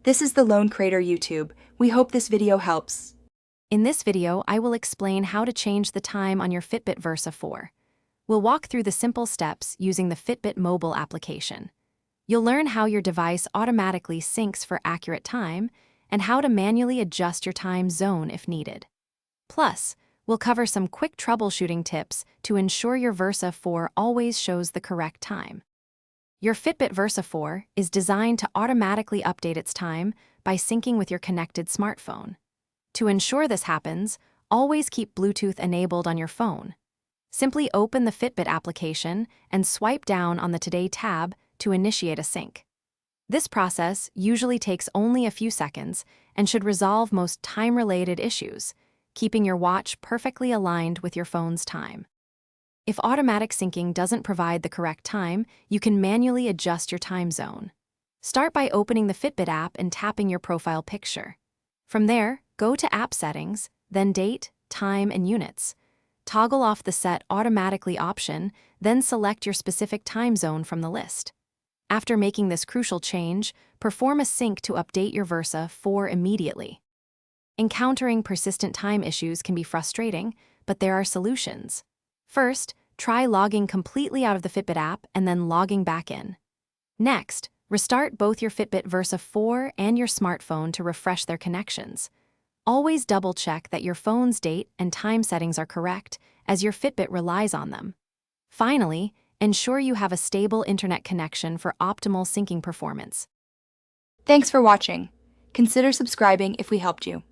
This is the Lone Crater YouTube. We hope this video helps. In this video, I will explain how to change the time on your Fitbit Versa 4. We'll walk through the simple steps using the Fitbit mobile application. You'll learn how your device automatically syncs for accurate time and how to manually adjust your time zone if needed. Plus, we'll cover some quick troubleshooting tips to ensure your Versa 4 always shows the correct time. Your Fitbit Versa 4 is designed to automatically update its time by syncing with your connected smartphone. To ensure this happens, always keep Bluetooth enabled on your phone. Simply open the Fitbit application and swipe down on the Today tab to initiate a sync. This process usually takes only a few seconds and should resolve most time-related issues, keeping your watch perfectly aligned with your phone's time. If automatic syncing doesn't provide the correct time, you can manually adjust your time zone. Start by opening the Fitbit app and tapping your profile picture. From there, go to App Settings, then Date, Time, and Units. Toggle off the Set Automatically option, then select your specific time zone from the list. After making this crucial change, perform a sync to update your Versa 4 immediately. Encountering persistent time issues can be frustrating, but there are solutions. First, try logging completely out of the Fitbit app and then logging back in. Next, restart both your Fitbit Versa 4 and your smartphone to refresh their connections. Always double-check that your phone's date and time settings are correct, as your Fitbit relies on them. Finally, ensure you have a stable internet connection for optimal syncing performance. Thanks for watching. Consider subscribing if we helped you.